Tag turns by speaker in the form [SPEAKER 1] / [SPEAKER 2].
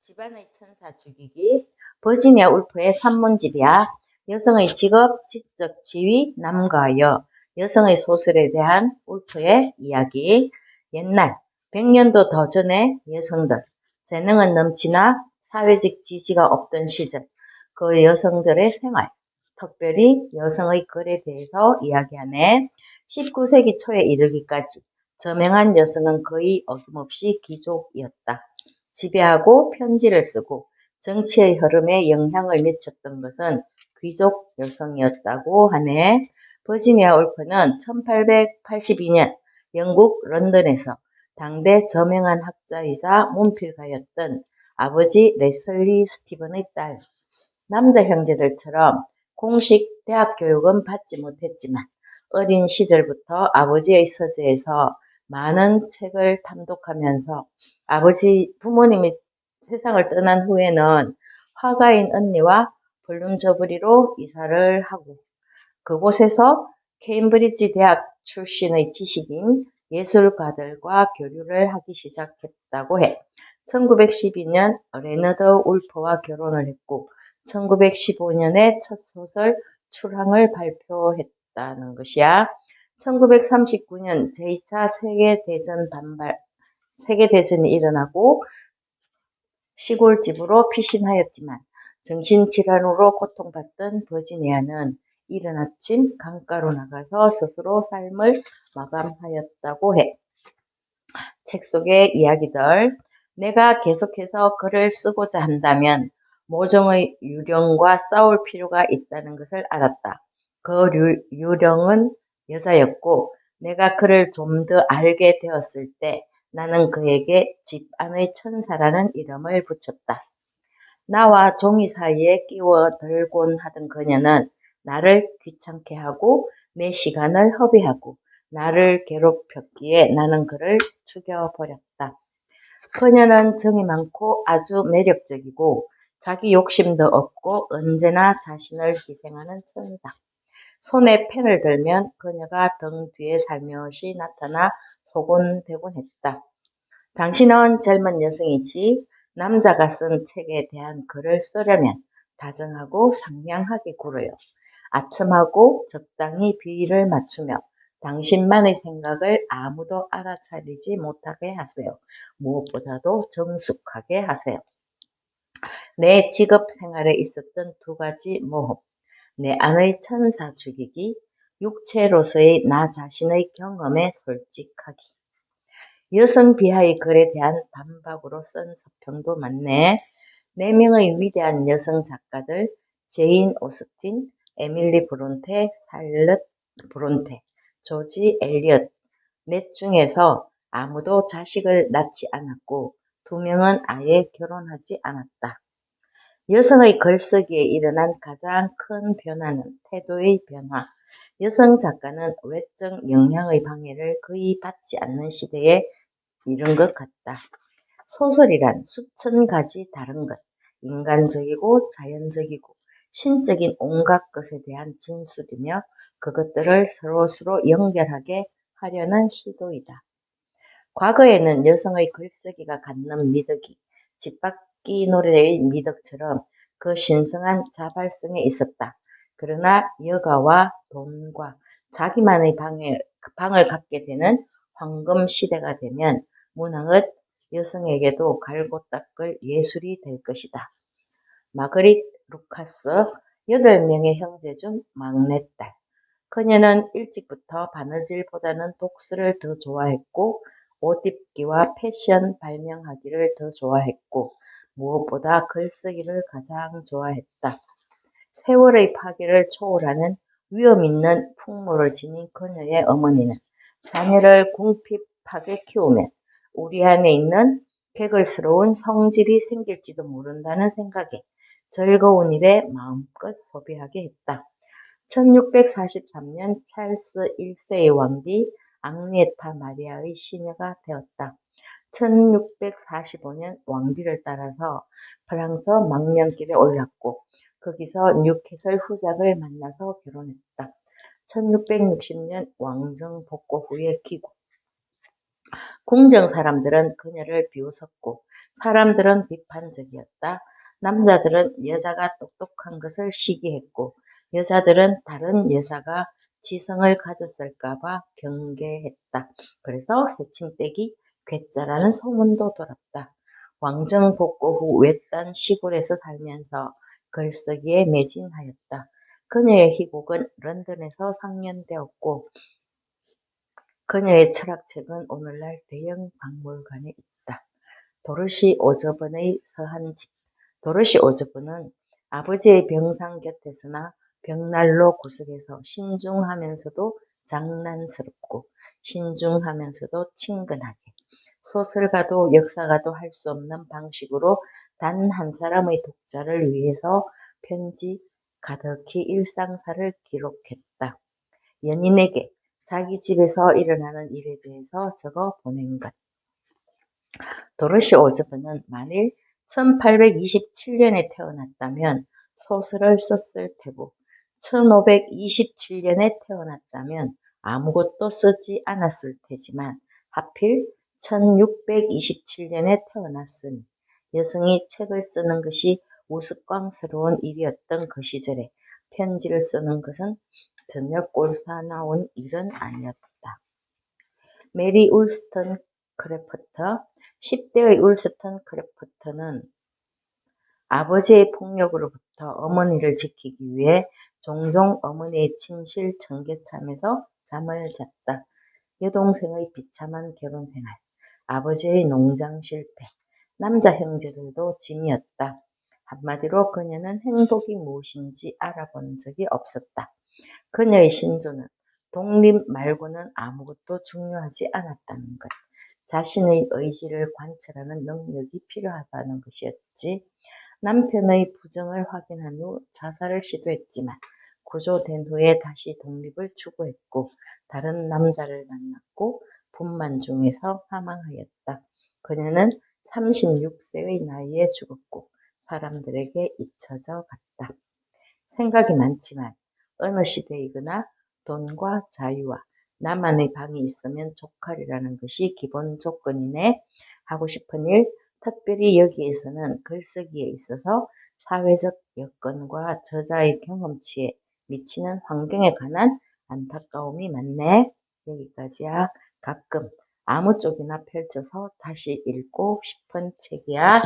[SPEAKER 1] 집안의 천사 죽이기. 버지니아 울프의 산문집이야. 여성의 직업, 지적 지위, 남과 여. 여성의 소설에 대한 울프의 이야기. 옛날 100년도 더 전에 여성들 재능은 넘치나 사회적 지지가 없던 시절 그 여성들의 생활, 특별히 여성의 글에 대해서 이야기하네. 19세기 초에 이르기까지 저명한 여성은 거의 어김없이 귀족이었다. 지배하고 편지를 쓰고 정치의 흐름에 영향을 미쳤던 것은 귀족 여성이었다고 하네. 버지니아 울프는 1882년 영국 런던에서 당대 저명한 학자이자 문필가였던 아버지 레슬리 스티븐의 딸. 남자 형제들처럼 공식 대학 교육은 받지 못했지만 어린 시절부터 아버지의 서재에서 많은 책을 탐독하면서 부모님이 세상을 떠난 후에는 화가인 언니와 블룸저브리로 이사를 하고 그곳에서 케임브리지 대학 출신의 지식인 예술가들과 교류를 하기 시작했다고 해. 1912년 레너더 울프와 결혼을 했고 1915년에 첫 소설 출항을 발표했다는 것이야. 1939년 제2차 세계대전이 일어나고 시골집으로 피신하였지만 정신질환으로 고통받던 버지니아는 이른 아침 강가로 나가서 스스로 삶을 마감하였다고 해. 책 속의 이야기들. 내가 계속해서 글을 쓰고자 한다면 모종의 유령과 싸울 필요가 있다는 것을 알았다. 그 유령은 여자였고 내가 그를 좀 더 알게 되었을 때 나는 그에게 집 안의 천사라는 이름을 붙였다. 나와 종이 사이에 끼워 들곤 하던 그녀는 나를 귀찮게 하고 내 시간을 허비하고 나를 괴롭혔기에 나는 그를 죽여버렸다. 그녀는 정이 많고 아주 매력적이고 자기 욕심도 없고 언제나 자신을 희생하는 천사. 손에 펜을 들면 그녀가 등 뒤에 살며시 나타나 소곤대곤 했다. 당신은 젊은 여성이지 남자가 쓴 책에 대한 글을 쓰려면 다정하고 상냥하게 굴어요. 아첨하고 적당히 비위를 맞추며 당신만의 생각을 아무도 알아차리지 못하게 하세요. 무엇보다도 정숙하게 하세요. 내 직업 생활에 있었던 두 가지 모험. 내 안의 천사 죽이기, 육체로서의 나 자신의 경험에 솔직하기. 여성 비하의 글에 대한 반박으로 쓴 서평도 많네. 4명의 위대한 여성 작가들 제인 오스틴, 에밀리 브론테, 샬럿 브론테, 조지 엘리엇 넷 중에서 아무도 자식을 낳지 않았고 2명은 아예 결혼하지 않았다. 여성의 글쓰기에 일어난 가장 큰 변화는 태도의 변화. 여성 작가는 외적 영향의 방해를 거의 받지 않는 시대에 이른 것 같다. 소설이란 수천 가지 다른 것, 인간적이고 자연적이고 신적인 온갖 것에 대한 진술이며 그것들을 서로 연결하게 하려는 시도이다. 과거에는 여성의 글쓰기가 갖는 미덕이 집밖이 노래의 미덕처럼 그 신성한 자발성에 있었다. 그러나 여가와 돈과 자기만의 방을 갖게 되는 황금 시대가 되면 문학은 여성에게도 갈고 닦을 예술이 될 것이다. 마그릿 루카스 8명의 형제 중 막내딸. 그녀는 일찍부터 바느질보다는 독서를 더 좋아했고 옷 입기와 패션 발명하기를 더 좋아했고 무엇보다 글쓰기를 가장 좋아했다. 세월의 파괴를 초월하는 위험 있는 풍모를 지닌 그녀의 어머니는 자녀를 궁핍하게 키우면 우리 안에 있는 개걸스러운 성질이 생길지도 모른다는 생각에 즐거운 일에 마음껏 소비하게 했다. 1643년 찰스 1세의 왕비 앙리에타 마리아의 시녀가 되었다. 1645년 왕비를 따라서 프랑스 망명길에 올랐고 거기서 뉴캐슬 후작을 만나서 결혼했다. 1660년 왕정 복고 후에 귀국. 궁정 사람들은 그녀를 비웃었고 사람들은 비판적이었다. 남자들은 여자가 똑똑한 것을 시기했고 여자들은 다른 여자가 지성을 가졌을까 봐 경계했다. 그래서 새침대기 괴짜라는 소문도 돌았다. 왕정 복고 후 외딴 시골에서 살면서 글쓰기에 매진하였다. 그녀의 희곡은 런던에서 상연되었고 그녀의 철학책은 오늘날 대형 박물관에 있다. 도로시 오저번의 서한집. 도로시 오저번은 아버지의 병상 곁에서나 벽난로 구석에서 신중하면서도 장난스럽고 신중하면서도 친근하게 소설가도 역사가도 할 수 없는 방식으로 단 한 사람의 독자를 위해서 편지 가득히 일상사를 기록했다. 연인에게 자기 집에서 일어나는 일에 대해서 적어 보낸 것. 도로시 오즈본은 만일 1827년에 태어났다면 소설을 썼을 테고 1527년에 태어났다면 아무것도 쓰지 않았을 테지만 하필 1627년에 태어났으니 여성이 책을 쓰는 것이 우스꽝스러운 일이었던 그 시절에 편지를 쓰는 것은 전혀 꼴사나운 일은 아니었다. 메리 울스턴 크래프터 10대의 울스턴 크래프터는 아버지의 폭력으로부터 어머니를 지키기 위해 종종 어머니의 침실 청계참에서 잠을 잤다. 여동생의 비참한 결혼생활, 아버지의 농장 실패, 남자 형제들도 짐이었다. 한마디로 그녀는 행복이 무엇인지 알아본 적이 없었다. 그녀의 신조는 독립 말고는 아무것도 중요하지 않았다는 것. 자신의 의지를 관찰하는 능력이 필요하다는 것이었지. 남편의 부정을 확인한 후 자살을 시도했지만 구조된 후에 다시 독립을 추구했고 다른 남자를 만났고 분만 중에서 사망하였다. 그녀는 36세의 나이에 죽었고 사람들에게 잊혀져 갔다. 생각이 많지만 어느 시대이거나 돈과 자유와 나만의 방이 있으면 족할이라는 것이 기본 조건이네. 하고 싶은 일, 특별히 여기에서는 글쓰기에 있어서 사회적 여건과 저자의 경험치에 미치는 환경에 관한 안타까움이 많네. 여기까지야. 가끔 아무 쪽이나 펼쳐서 다시 읽고 싶은 책이야.